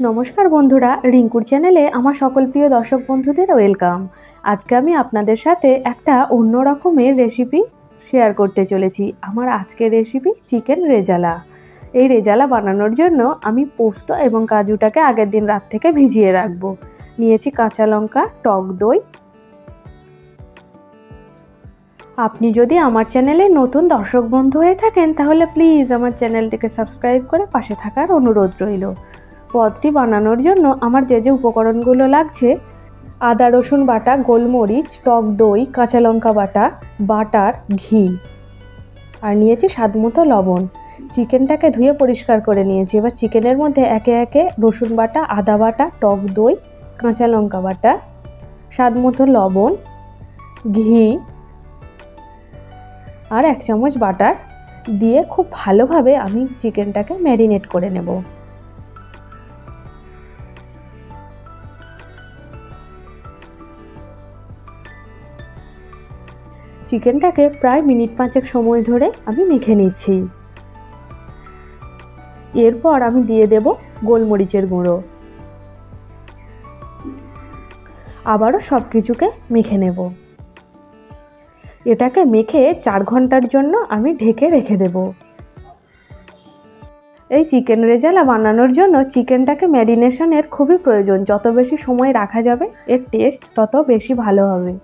নমস্কার বন্ধুরা, রিঙ্কুর চ্যানেলে আমার সকল প্রিয় দর্শক বন্ধুদের ওয়েলকাম। আজকে আমি আপনাদের সাথে একটা অন্য রকমের রেসিপি শেয়ার করতে চলেছি। আমার আজকের রেসিপি চিকেন রেজালা। এই রেজালা বানানোর জন্য আমি পোস্ত এবং কাজুটাকে আগের দিন রাত থেকে ভিজিয়ে রাখবো। নিয়েছি কাঁচা লঙ্কা, টক দই। আপনি যদি আমার চ্যানেলে নতুন দর্শক বন্ধু হয়ে থাকেন তাহলে প্লিজ আমার চ্যানেলটিকে সাবস্ক্রাইব করে পাশে থাকার অনুরোধ রইল। পদটি বানানোর জন্য আমার যে উপকরণগুলো লাগছে: আদা রসুন বাটা, গোলমরিচ, টক দই, কাঁচা লঙ্কা বাটা, বাটার, ঘি, আর নিয়েছি স্বাদমতো লবণ। চিকেনটাকে ধুয়ে পরিষ্কার করে নিয়েছি। এবার চিকেনের মধ্যে একে একে রসুন বাটা, আদা বাটা, টক দই, কাঁচা লঙ্কা বাটা, স্বাদমতো লবণ, ঘি আর 1 চামচ বাটার দিয়ে খুব ভালোভাবে আমি চিকেনটাকে ম্যারিনেট করে নেব। চিকেনটাকে প্রায় মিনিট 5 সময় ধরে আমি মেখে নিচ্ছি। এরপর আমি দিয়ে দেব গোলমরিচের গুঁড়ো। আবারও সব কিছুকে মেখে নেব। এটাকে মেখে 4 ঘন্টার জন্য আমি ঢেকে রেখে দেব। এই চিকেন রেজালা বানানোর জন্য চিকেনটাকে ম্যারিনেশনের খুবই প্রয়োজন। যত বেশি সময় রাখা যাবে এর টেস্ট তত বেশি ভালো হবে।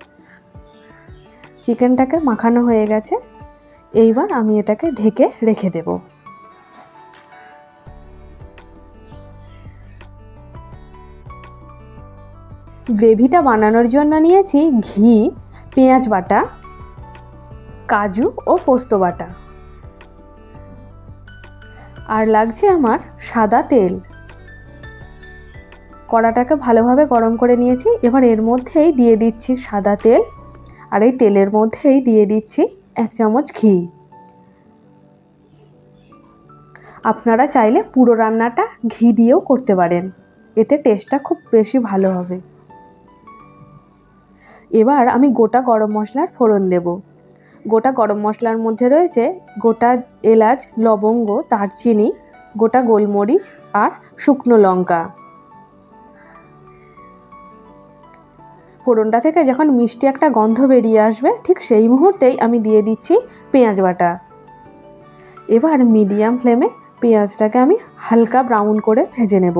চিকেনটাকে মাখানো হয়ে গেছে। এইবার আমি এটাকে ঢেকে রেখে দেব। গ্রেভিটা বানানোর জন্য নিয়েছি ঘি, পেঁয়াজ বাটা, কাজু ও পোস্ত বাটা, আর লাগছে আমার সাদা তেল। কড়াটাকে ভালোভাবে গরম করে নিয়েছি। এবার এর মধ্যেই দিয়ে দিচ্ছি সাদা তেল, আর এই তেলের মধ্যেই দিয়ে দিচ্ছি 1 চামচ ঘি। আপনারা চাইলে পুরো রান্নাটা ঘি দিয়েও করতে পারেন, এতে টেস্টটা খুব বেশি ভালো হবে। এবার আমি গোটা গরম মশলার ফোড়ন দেব। গোটা গরম মশলার মধ্যে রয়েছে গোটা এলাচ, লবঙ্গ, দারচিনি, গোটা গোলমরিচ আর শুকনো লঙ্কা। ফোড়নটা থেকে যখন মিষ্টি একটা গন্ধ বেরিয়ে আসবে ঠিক সেই মুহূর্তেই আমি দিয়ে দিচ্ছি পেঁয়াজ বাটা। এবার মিডিয়াম ফ্লেমে পেঁয়াজটাকে আমি হালকা ব্রাউন করে ভেজে নেব।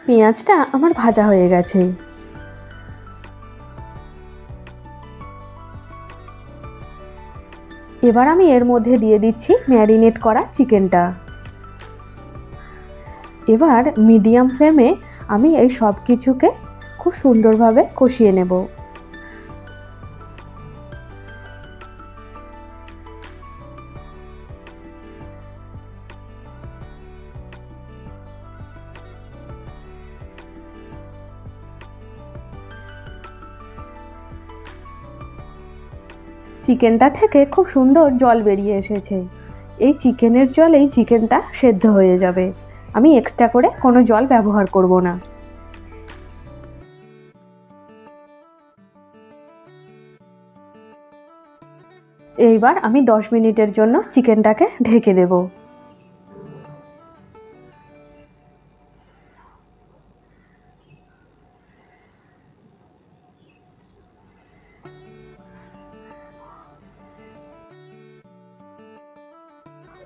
পেঁয়াজটা আমার ভাজা হয়ে গেছে। এবার আমি এর মধ্যে দিয়ে দিচ্ছি ম্যারিনেট করা চিকেনটা। এবার মিডিয়াম ফ্লেমে আমি এই সব কিছুকে খুব সুন্দরভাবে কষিয়ে নেব। চিকেনটা থেকে খুব সুন্দর জল বেরিয়ে এসেছে। এই চিকেনের জলেই চিকেনটা সেদ্ধ হয়ে যাবে। আমি এক্সট্রা করে কোনো জল ব্যবহার করব না। এইবার আমি 10 মিনিটের জন্য চিকেনটাকে ঢেকে দেব।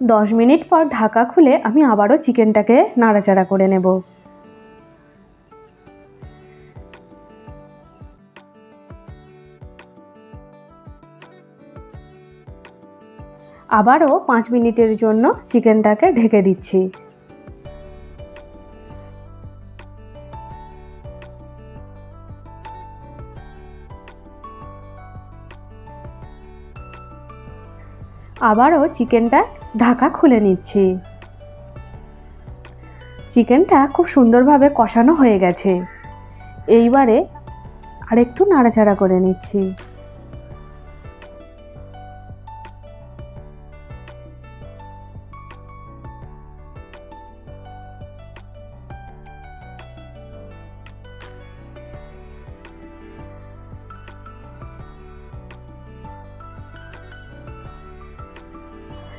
দশ মিনিট পর ঢাকা খুলে আমি আবারও চিকেনটাকে নাড়াচাড়া করে নেব। আবারও 5 মিনিটের জন্য চিকেনটাকে ঢেকে দিচ্ছি। আবারও চিকেনটা ঢাকা খুলে নিচ্ছি। চিকেনটা খুব সুন্দরভাবে কষানো হয়ে গেছে। এইবারে আরেকটু নাড়াচাড়া করে নিচ্ছি।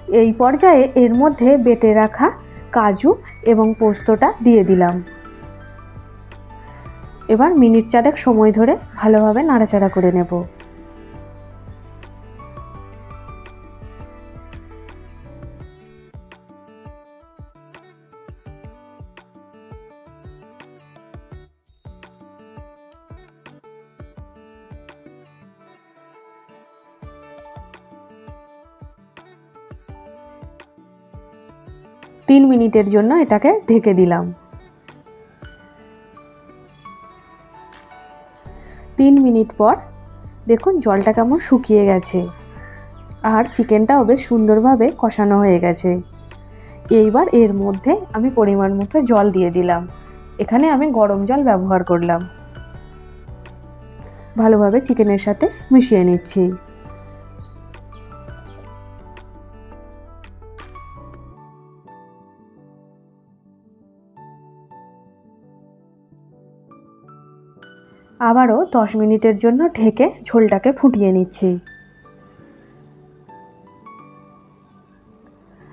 এই পর্যায়ে এর মধ্যে বেটে রাখা কাজু এবং পোস্তটা দিয়ে দিলাম। এবার মিনিট 4 সময় ধরে ভালোভাবে নাড়াচাড়া করে নেব। তিন মিনিটের জন্য এটাকে ঢেকে দিলাম। 3 মিনিট পর দেখুন জলটা কেমন শুকিয়ে গেছে আর চিকেনটাও বেশ সুন্দরভাবে কষানো হয়ে গেছে। এইবার এর মধ্যে আমি পরিমাণ মতো জল দিয়ে দিলাম। এখানে আমি গরম জল ব্যবহার করলাম। ভালোভাবে চিকেনের সাথে মিশিয়ে নিচ্ছি। আবারও 10 মিনিটের জন্য ঢেকে ঝোলটাকে ফুটিয়ে নিচ্ছি।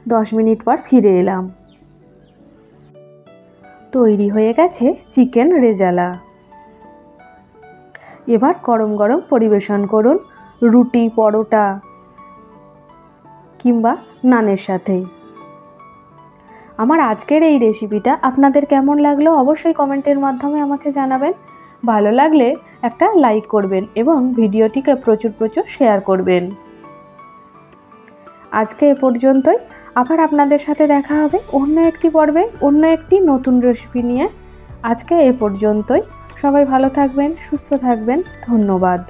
10 মিনিট পর ফিরে এলাম। তৈরি হয়ে গেছে চিকেন রেজালা। এবার গরম গরম পরিবেশন করুন রুটি, পরোটা কিংবা নানের সাথে। আমার আজকের এই রেসিপিটা আপনাদের কেমন লাগলো অবশ্যই কমেন্টের মাধ্যমে আমাকে জানাবেন। ভালো লাগলে একটা লাইক করবেন এবং ভিডিওটিকে প্রচুর শেয়ার করবেন। আজকে এ পর্যন্তই। আবার আপনাদের সাথে দেখা হবে অন্য একটি পর্বে অন্য একটি নতুন রেসিপি নিয়ে। আজকে এ পর্যন্তই। সবাই ভালো থাকবেন, সুস্থ থাকবেন। ধন্যবাদ।